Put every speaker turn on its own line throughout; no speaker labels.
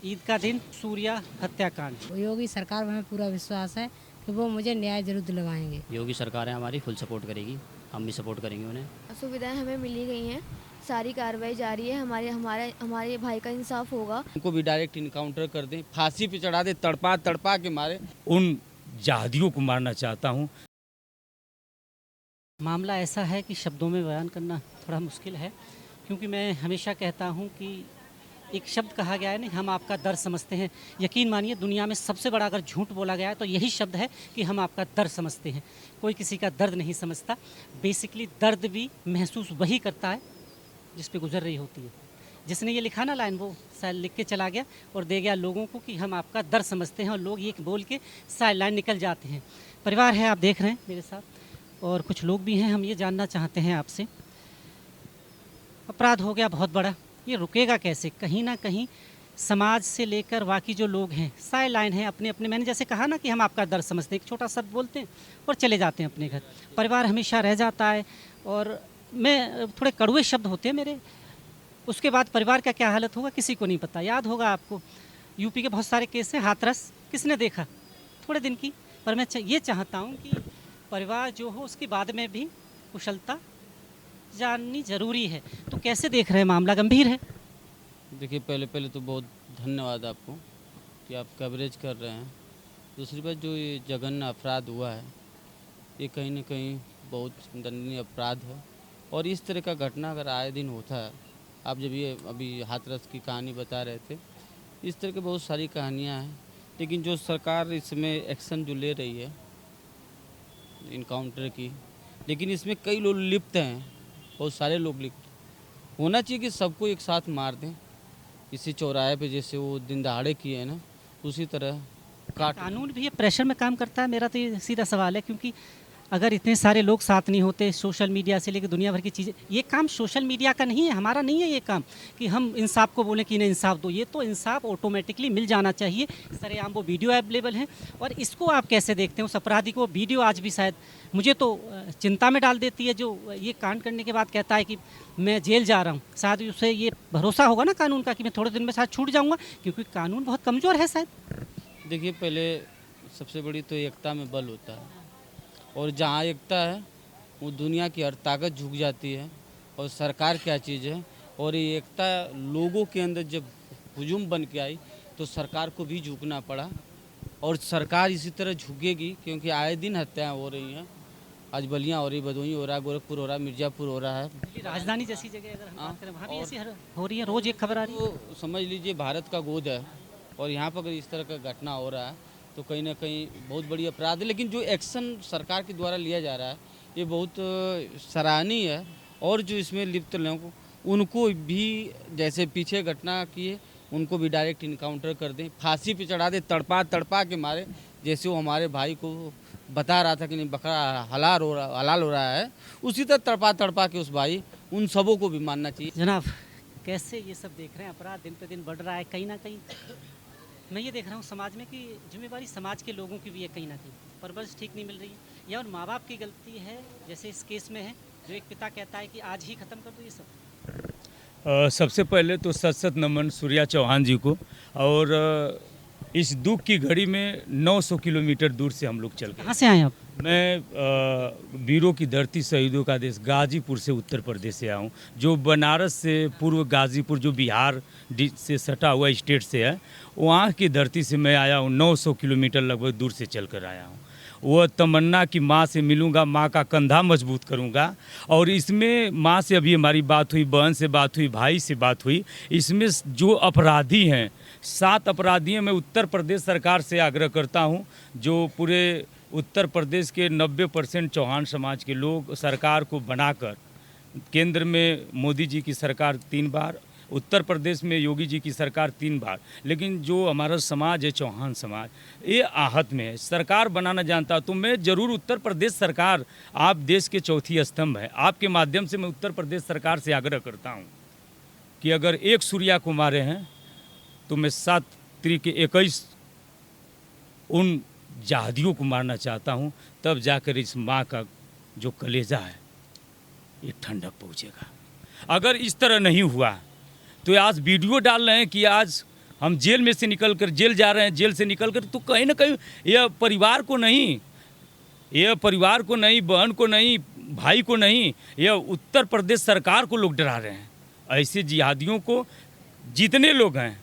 ईद का दिन सूर्या हत्याकांड।
योगी सरकार में हमें पूरा विश्वास है कि वो मुझे न्याय जरूर दिलवाएंगे।
योगी सरकार है हमारी, फुल सपोर्ट करेगी, हम भी सपोर्ट करेंगे उन्हें।
सुविधाएं हमें मिली गई हैं, सारी कार्रवाई जारी है, हमारे भाई का इंसाफ होगा।
उनको भी डायरेक्ट इनकाउंटर कर दें, फांसी पे चढ़ा दे, तड़पा तड़पा के मारे।
उन जहादियों को मारना चाहता हूँ।
मामला ऐसा है कि शब्दों में बयान करना थोड़ा मुश्किल है, क्योंकि मैं हमेशा कहता हूं कि एक शब्द कहा गया है नहीं, हम आपका दर्द समझते हैं। यकीन मानिए दुनिया में सबसे बड़ा अगर झूठ बोला गया है तो यही शब्द है कि हम आपका दर्द समझते हैं। कोई किसी का दर्द नहीं समझता। बेसिकली दर्द भी महसूस वही करता है जिस पे गुजर रही होती है। जिसने ये लिखा ना लाइन, वो शायद लिख के चला गया और दे गया लोगों को कि हम आपका दर्द समझते हैं, और लोग ये बोल के शायद लाइन निकल जाते हैं। परिवार है, आप देख रहे हैं मेरे साथ, और कुछ लोग भी हैं। हम ये जानना चाहते हैं आपसे, अपराध हो गया बहुत बड़ा, ये रुकेगा कैसे? कहीं ना कहीं समाज से लेकर बाकी जो लोग हैं साइड लाइन हैं अपने अपने। मैंने जैसे कहा ना कि हम आपका दर्द समझते हैं, एक छोटा शब्द बोलते हैं और चले जाते हैं अपने घर। परिवार हमेशा रह जाता है, और मैं थोड़े कड़वे शब्द होते हैं मेरे। उसके बाद परिवार का क्या हालत होगा किसी को नहीं पता। याद होगा आपको, यूपी के बहुत सारे केस हैं, हाथरस किसने देखा? थोड़े दिन की। पर मैं ये चाहता हूँ कि परिवार जो हो उसके बाद में भी कुशलता जाननी जरूरी है। तो कैसे देख रहे हैं? मामला गंभीर है।
देखिए, पहले तो बहुत धन्यवाद आपको कि आप कवरेज कर रहे हैं। दूसरी बात, जो ये जघन्य अपराध हुआ है, ये कहीं ना कहीं बहुत दंडनीय अपराध है। और इस तरह का घटना अगर आए दिन होता है, आप जब ये अभी हाथरस की कहानी बता रहे थे, इस तरह की बहुत सारी कहानियाँ हैं। लेकिन जो सरकार इसमें एक्शन जो ले रही है इनकाउंटर की, लेकिन इसमें कई लोग लिप्त हैं, बहुत सारे लोग लिप्त। होना चाहिए कि सबको एक साथ मार दें, इसी चौराहे पे जैसे वो दिन दहाड़े किए हैं ना, उसी तरह
कानून भी ये प्रेशर में काम करता है। मेरा तो ये सीधा सवाल है, क्योंकि अगर इतने सारे लोग साथ नहीं होते, सोशल मीडिया से लेकर दुनिया भर की चीज़ें, ये काम सोशल मीडिया का नहीं है, हमारा नहीं है ये काम कि हम इंसाफ को बोलें कि इन्हें इंसाफ दो। ये तो इंसाफ ऑटोमेटिकली मिल जाना चाहिए। सरेआम वो वीडियो अवेलेबल है, और इसको आप कैसे देखते हैं? उस अपराधी को वीडियो आज भी शायद मुझे तो चिंता में डाल देती है, जो ये कांड करने के बाद कहता है कि मैं जेल जा रहा हूँ। शायद उसे ये भरोसा होगा ना कानून का कि मैं थोड़े दिन में शायद छूट जाऊँगा, क्योंकि कानून बहुत कमज़ोर है शायद।
देखिए, पहले सबसे बड़ी तो एकता में बल होता है, और जहाँ एकता है वो दुनिया की हर ताकत झुक जाती है। और सरकार क्या चीज़ है, और ये एकता लोगों के अंदर जब हुजूम बन के आई तो सरकार को भी झुकना पड़ा, और सरकार इसी तरह झुकेगी, क्योंकि आए दिन हत्याएं हो रही हैं। आज बलियाँ हो रही, भदोही हो रहा है, गोरखपुर हो रहा है, मिर्ज़ापुर हो रहा है।
राजधानी जैसी जगह अगर हम बात करें, वहाँ भी ऐसी हो रही है, रोज़ एक खबर आ रही है।
तो समझ लीजिए भारत का गोद है, और यहाँ पर अगर इस तरह का घटना हो रहा है तो कहीं ना कहीं बहुत बड़ी अपराध है। लेकिन जो एक्शन सरकार के द्वारा लिया जा रहा है ये बहुत सराहनीय है। और जो इसमें लिप्त लोगों उनको भी, जैसे पीछे घटना की है, उनको भी डायरेक्ट इनकाउंटर कर दें, फांसी पे चढ़ा दे, तड़पा तड़पा के मारे। जैसे वो हमारे भाई को बता रहा था कि नहीं बकरा हलाल हो रहा है, उसी तरह तड़पा तड़पा के उस भाई, उन सबों को भी मानना चाहिए।
जनाब, कैसे ये सब देख रहे हैं? अपराध दिन पे दिन बढ़ रहा है। कहीं ना कहीं मैं ये देख रहा हूँ समाज में कि जिम्मेवारी समाज के लोगों की भी है। कहीं ना कहीं परवरिश ठीक नहीं मिल रही है, या और माँ बाप की गलती है, जैसे इस केस में है, जो एक पिता कहता है कि आज ही ख़त्म कर दो ये सब।
सबसे पहले तो सत सत नमन सूर्या चौहान जी को। और इस दुख की घड़ी में 900 किलोमीटर दूर से हम लोग चल गए।
कहाँ से आए आप?
मैं वीरों की धरती, शहीदों का देश गाजीपुर से उत्तर प्रदेश से आया हूँ, जो बनारस से पूर्व गाजीपुर, जो बिहार से सटा हुआ स्टेट से है, वहाँ की धरती से मैं आया हूँ। 900 किलोमीटर लगभग दूर से चलकर आया हूँ। वह तमन्ना की माँ से मिलूँगा, माँ का कंधा मजबूत करूँगा। और इसमें माँ से अभी हमारी बात हुई, बहन से बात हुई, भाई से बात हुई। इसमें जो अपराधी हैं, 7 अपराधी हैं। मैं उत्तर प्रदेश सरकार से आग्रह करता हूँ, जो पूरे उत्तर प्रदेश के 90% चौहान समाज के लोग सरकार को बनाकर, केंद्र में मोदी जी की सरकार 3 बार, उत्तर प्रदेश में योगी जी की सरकार 3 बार, लेकिन जो हमारा समाज है चौहान समाज, ये आहत में है। सरकार बनाना जानता तो मैं ज़रूर उत्तर प्रदेश सरकार, आप देश के चौथी स्तंभ है, आपके माध्यम से मैं उत्तर प्रदेश सरकार से आग्रह करता हूँ कि अगर एक सूर्या को मारे हैं तो मैं 7 तरीके 21 उन जहादियों को मारना चाहता हूँ। तब जाकर इस माँ का जो कलेजा है ये ठंडक पहुँचेगा। अगर इस तरह नहीं हुआ तो आज वीडियो डाल रहे हैं कि आज हम जेल में से निकल कर जेल जा रहे हैं, जेल से निकल कर तो कहीं ना कहीं यह परिवार को नहीं, बहन को नहीं, भाई को नहीं, यह उत्तर प्रदेश सरकार को लोग डरा रहे हैं। ऐसे जिहादियों को जितने लोग हैं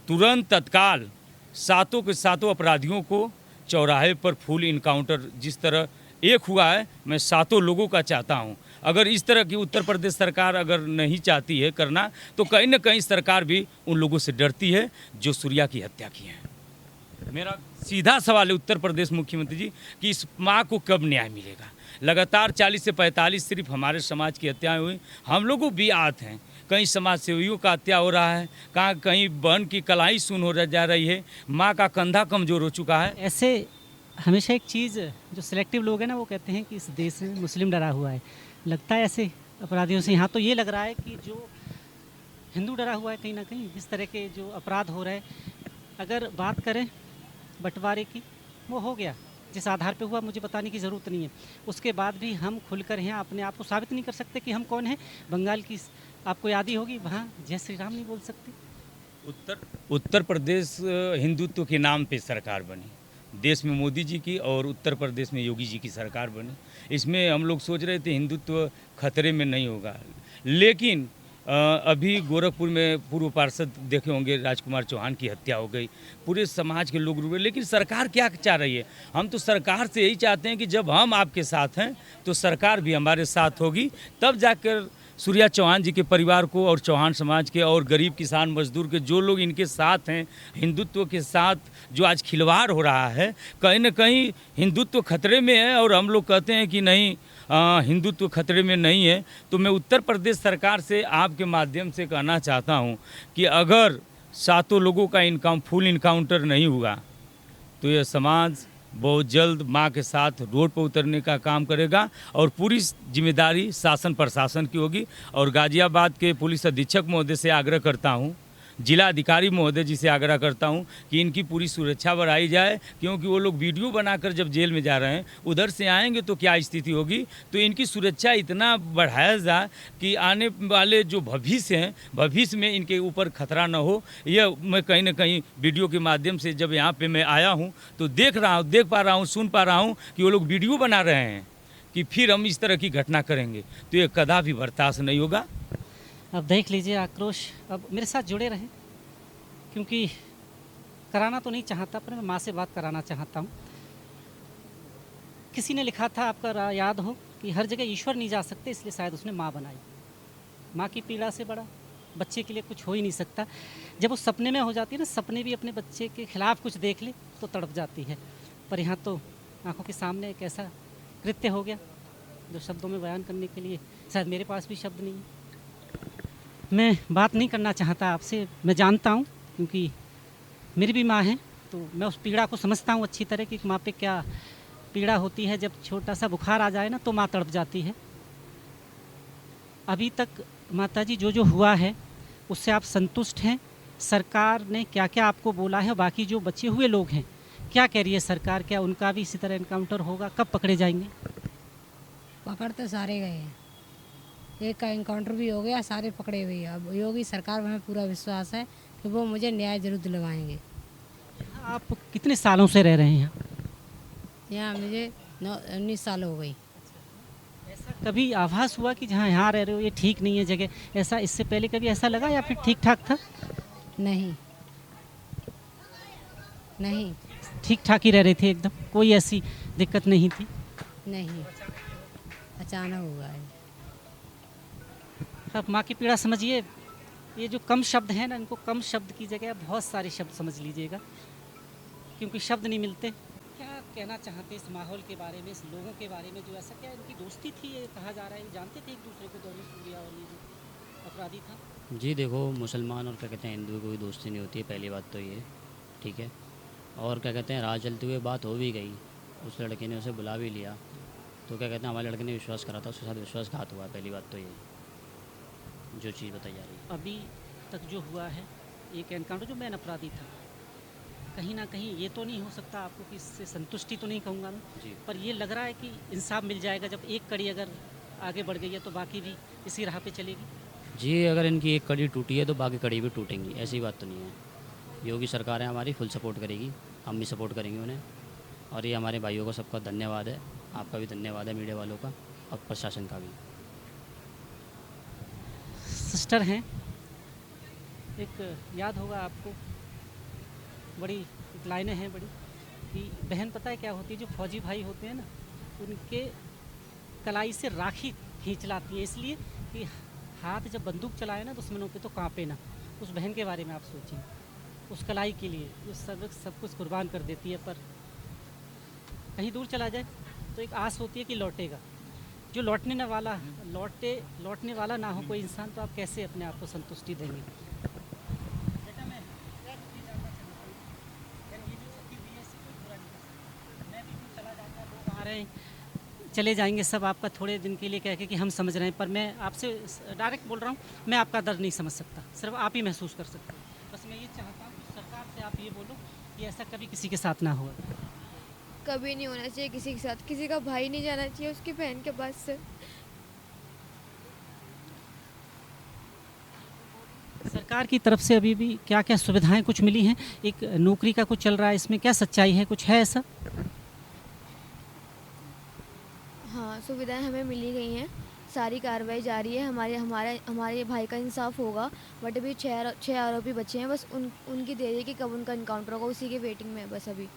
तुरंत तत्काल सातों के सातों अपराधियों को चौराहे पर फुल इनकाउंटर जिस तरह एक हुआ है, मैं सातों लोगों का चाहता हूं। अगर इस तरह की उत्तर प्रदेश सरकार अगर नहीं चाहती है करना, तो कहीं ना कहीं सरकार भी उन लोगों से डरती है जो सूर्या की हत्या की है। मेरा सीधा सवाल है उत्तर प्रदेश मुख्यमंत्री जी कि इस माँ को कब न्याय मिलेगा। लगातार 40 से 45 सिर्फ हमारे समाज की हत्याएं हुई, हम लोगों भी आहत हैं। कहीं समाज सेवियों का हत्या हो रहा है, कहीं बहन की कलाई सुन हो जा रही है, माँ का कंधा कमज़ोर हो चुका है।
ऐसे हमेशा एक चीज़ जो सिलेक्टिव लोग हैं ना, वो कहते हैं कि इस देश में मुस्लिम डरा हुआ है। लगता है ऐसे अपराधियों से। यहाँ तो ये लग रहा है कि जो हिंदू डरा हुआ है कहीं ना कहीं, इस तरह के जो अपराध हो रहे हैं। अगर बात करें बंटवारे की, वो हो गया, जिस आधार पे हुआ मुझे बताने की ज़रूरत नहीं है। उसके बाद भी हम खुलकर यहाँ अपने आप को साबित नहीं कर सकते कि हम कौन हैं। बंगाल की आपको याद ही होगी, वहाँ जय श्री राम नहीं बोल सकते।
उत्तर प्रदेश हिंदुत्व के नाम पे सरकार बनी, देश में मोदी जी की और उत्तर प्रदेश में योगी जी की सरकार बनी। इसमें हम लोग सोच रहे थे हिंदुत्व खतरे में नहीं होगा, लेकिन अभी गोरखपुर में पूर्व पार्षद देखे होंगे राजकुमार चौहान की हत्या हो गई, पूरे समाज के लोग रुए। लेकिन सरकार क्या चाह रही है? हम तो सरकार से यही चाहते हैं कि जब हम आपके साथ हैं तो सरकार भी हमारे साथ होगी, तब जाकर सूर्या चौहान जी के परिवार को और चौहान समाज के और गरीब किसान मजदूर के जो लोग इनके साथ हैं, हिंदुत्व के साथ जो आज खिलवाड़ हो रहा है, कहीं ना कहीं हिंदुत्व खतरे में है। और हम लोग कहते हैं कि नहीं, हिंदुत्व खतरे में नहीं है। तो मैं उत्तर प्रदेश सरकार से आपके माध्यम से कहना चाहता हूं कि अगर सातों लोगों का फुल इनकाउंटर नहीं हुआ तो यह समाज बहुत जल्द मां के साथ रोड पर उतरने का काम करेगा और पूरी जिम्मेदारी शासन प्रशासन की होगी। और गाजियाबाद के पुलिस अधीक्षक महोदय से आग्रह करता हूं, जिला अधिकारी महोदय जी से आग्रह करता हूं कि इनकी पूरी सुरक्षा बढ़ाई जाए, क्योंकि वो लोग वीडियो बनाकर जब जेल में जा रहे हैं, उधर से आएंगे तो क्या स्थिति होगी। तो इनकी सुरक्षा इतना बढ़ाया जाए कि आने वाले जो भविष्य हैं, भविष्य में इनके ऊपर खतरा न हो। यह मैं कहीं ना कहीं वीडियो के माध्यम से जब यहाँ पे मैं आया हूँ तो देख पा रहा हूँ, सुन पा रहा हूँ कि वो लोग वीडियो बना रहे हैं कि फिर हम इस तरह की घटना करेंगे, तो ये कदापि बर्दाश्त नहीं होगा।
अब देख लीजिए आक्रोश। अब मेरे साथ जुड़े रहें, क्योंकि कराना तो नहीं चाहता, पर मैं माँ से बात कराना चाहता हूँ। किसी ने लिखा था, आपका याद हो, कि हर जगह ईश्वर नहीं जा सकते, इसलिए शायद उसने माँ बनाई। माँ की पीड़ा से बड़ा बच्चे के लिए कुछ हो ही नहीं सकता। जब वो सपने में हो जाती है ना, सपने भी अपने बच्चे के खिलाफ कुछ देख ले तो तड़प जाती है। पर यहाँ तो आंखों के सामने एक ऐसा कृत्य हो गया जो शब्दों में बयान करने के लिए शायद मेरे पास भी शब्द नहीं है। मैं बात नहीं करना चाहता आपसे, मैं जानता हूँ, क्योंकि मेरी भी माँ है, तो मैं उस पीड़ा को समझता हूँ अच्छी तरह कि माँ पे क्या पीड़ा होती है। जब छोटा सा बुखार आ जाए ना तो माँ तड़प जाती है। अभी तक माताजी जो हुआ है उससे आप संतुष्ट हैं? सरकार ने क्या क्या आपको बोला है? बाकी जो बचे हुए लोग हैं क्या कह रही है सरकार? क्या उनका भी इसी तरह इनकाउंटर होगा? कब पकड़े जाएंगे?
पकड़ तो सारे गए हैं, एक का इनकाउंटर भी हो गया, सारे पकड़े हुए हैं। अब योगी सरकार में हमें पूरा विश्वास है कि वो मुझे न्याय जरूर दिलवाएंगे।
आप कितने सालों से रह रहे हैं
यहाँ? मुझे 19 साल हो गई।
ऐसा कभी आभास हुआ कि जहाँ यहाँ रह रहे हो ये ठीक नहीं है जगह? ऐसा इससे पहले कभी ऐसा लगा या फिर ठीक ठाक था?
नहीं, नहीं,
ठीक ठाक ही रह रहे थे एकदम, कोई ऐसी दिक्कत नहीं थी?
नहीं, अचानक हुआ है।
आप माँ की पीड़ा समझिए। ये जो कम शब्द हैं ना, इनको कम शब्द की जगह बहुत सारे शब्द समझ लीजिएगा, क्योंकि शब्द नहीं मिलते। क्या कहना चाहते इस माहौल के बारे में, इस लोगों के बारे में जो ऐसा, क्या इनकी दोस्ती थी? ये कहा जा रहा है जानते थे एक दूसरे को दोनों, सूर्या और ये जो अपराधी था।
जी देखो, मुसलमान और क्या कहते हैं हिंदू की कोई दोस्ती नहीं होती है, पहली बात तो ये, ठीक है। और क्या कहते हैं, राह चलते हुए बात हो भी गई, उस लड़के ने उसे बुला भी लिया, तो क्या कहते हैं हमारे लड़के ने विश्वास करा था, उसके साथ विश्वासघात हुआ। पहली बात तो ये जो चीज़ बताई जा रही है।
अभी तक जो हुआ है एक एनकाउंटर, जो मैन अपराधी था, कहीं ना कहीं ये तो नहीं हो सकता आपको कि इससे संतुष्टि तो नहीं कहूँगा मैं,
जी।
पर ये लग रहा है कि इंसाफ मिल जाएगा। जब एक कड़ी अगर आगे बढ़ गई है तो बाकी भी इसी राह पे चलेगी।
जी, अगर इनकी एक कड़ी टूटी है तो बाकी कड़ी भी टूटेंगी, ऐसी बात तो नहीं है। योगी सरकार है हमारी, फुल सपोर्ट करेगी, हम भी सपोर्ट करेंगे उन्हें। और ये हमारे भाइयों का सबका धन्यवाद है, आपका भी धन्यवाद है मीडिया वालों का और प्रशासन का भी।
सिस्टर हैं, एक याद होगा आपको, बड़ी एक लाइनें हैं बड़ी कि बहन पता है क्या होती है, जो फौजी भाई होते हैं ना उनके कलाई से राखी खींच लाती है, इसलिए कि हाथ जब बंदूक चलाए ना दुश्मनों के तो कांपे ना। उस बहन के बारे में आप सोचिए, उस कलाई के लिए जो सब कुछ कुर्बान कर देती है, पर कहीं दूर चला जाए तो एक आस होती है कि लौटेगा। जो लौटने वाला ना हो कोई इंसान, तो आप कैसे अपने आप को संतुष्टि देंगे। आ रहे हैं, चले जाएंगे सब आपका थोड़े दिन के लिए कह के कि हम समझ रहे हैं, पर मैं आपसे डायरेक्ट बोल रहा हूँ, मैं आपका दर्द नहीं समझ सकता, सिर्फ आप ही महसूस कर सकते हैं। बस मैं ये चाहता हूँ कि सरकार से आप ये बोलो कि ऐसा कभी किसी के साथ ना हो।
कभी नहीं होना चाहिए किसी के साथ, किसी का भाई नहीं जाना चाहिए उसकी बहन के पास से।
सरकार की तरफ से अभी भी क्या क्या सुविधाएं कुछ मिली हैं, एक नौकरी का कुछ चल रहा है, इसमें क्या सच्चाई है, कुछ है ऐसा?
हाँ, सुविधाएं हमें मिली गई हैं, सारी कार्रवाई जारी है, हमारे भाई का इंसाफ होगा। बट अभी 6 आरोपी बचे हैं, बस उनकी देरी है कि कब उनका इनकाउंटर होगा, उसी के वेटिंग में है बस। अभी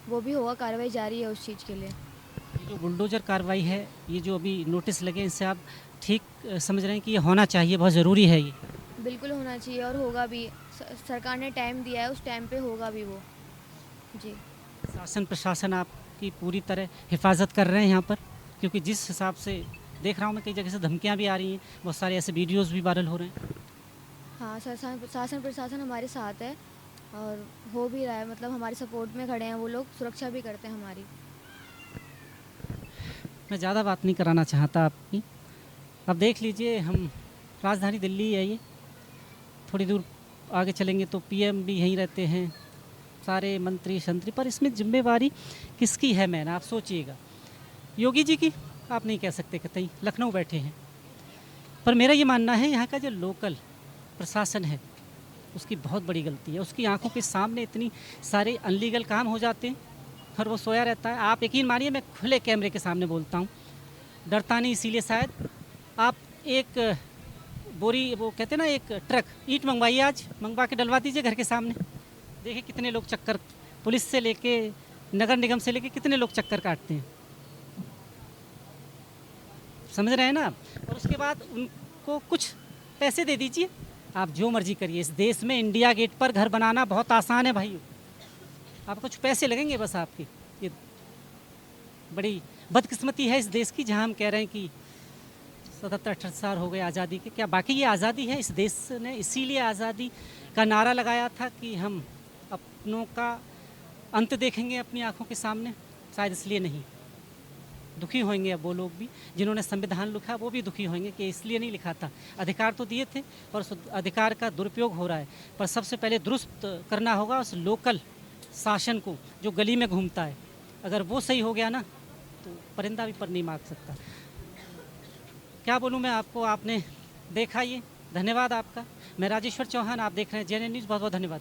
वो भी होगा, कार्रवाई जारी है उस चीज़ के लिए।
ये जो बुलडोजर कार्रवाई है, ये जो अभी नोटिस लगे, इससे आप ठीक समझ रहे हैं कि ये होना चाहिए, बहुत ज़रूरी है ये?
बिल्कुल होना चाहिए और होगा भी। सरकार ने टाइम दिया है, उस टाइम पे होगा भी वो। जी,
शासन प्रशासन आपकी पूरी तरह हिफाजत कर रहे हैं यहाँ पर, क्योंकि जिस हिसाब से देख रहा हूँ मैं, कई जगह से धमकियाँ भी आ रही हैं, बहुत सारे ऐसे वीडियोज़ भी वायरल हो रहे हैं।
हाँ, शासन प्रशासन हमारे साथ है और हो भी रहा है, मतलब हमारे सपोर्ट में खड़े हैं वो लोग, सुरक्षा भी करते हैं हमारी।
मैं ज़्यादा बात नहीं कराना चाहता आपकी। अब देख लीजिए, हम राजधानी दिल्ली है ये, थोड़ी दूर आगे चलेंगे तो पीएम भी यहीं रहते हैं, सारे मंत्री शंत्री, पर इसमें जिम्मेवारी किसकी है मैन, आप सोचिएगा। योगी जी की आप नहीं कह सकते कतई, लखनऊ बैठे हैं, पर मेरा ये मानना है यहाँ का जो लोकल प्रशासन है उसकी बहुत बड़ी गलती है। उसकी आंखों के सामने इतनी सारे अनलीगल काम हो जाते हैं और वो सोया रहता है। आप यकीन मानिए, मैं खुले कैमरे के सामने बोलता हूँ, डरता नहीं इसीलिए शायद। आप एक बोरी, वो कहते हैं ना, एक ट्रक ईंट मंगवाइए, आज मंगवा के डलवा दीजिए घर के सामने, देखिए कितने लोग चक्कर, पुलिस से लेके नगर निगम से लेके कितने लोग चक्कर काटते हैं, समझ रहे हैं ना। और उसके बाद उनको कुछ पैसे दे दीजिए, आप जो मर्जी करिए। इस देश में इंडिया गेट पर घर बनाना बहुत आसान है भाई, आप कुछ पैसे लगेंगे बस आपके। ये बड़ी बदकिस्मती है इस देश की, जहां हम कह रहे हैं कि 77-78 साल हो गए आज़ादी के, क्या बाकी ये आज़ादी है? इस देश ने इसीलिए आज़ादी का नारा लगाया था कि हम अपनों का अंत देखेंगे अपनी आंखों के सामने, शायद इसलिए नहीं। दुखी होंगे अब वो लोग भी जिन्होंने संविधान लिखा, वो भी दुखी होंगे कि इसलिए नहीं लिखा था। अधिकार तो दिए थे और उस अधिकार का दुरुपयोग हो रहा है, पर सबसे पहले दुरुस्त करना होगा उस लोकल शासन को जो गली में घूमता है। अगर वो सही हो गया ना तो परिंदा भी पर नहीं मार सकता। क्या बोलूँ मैं आपको, आपने देखा ये, धन्यवाद आपका। मैं राजेश्वर चौहान, आप देख रहे हैं JNN न्यूज़, बहुत बहुत धन्यवाद।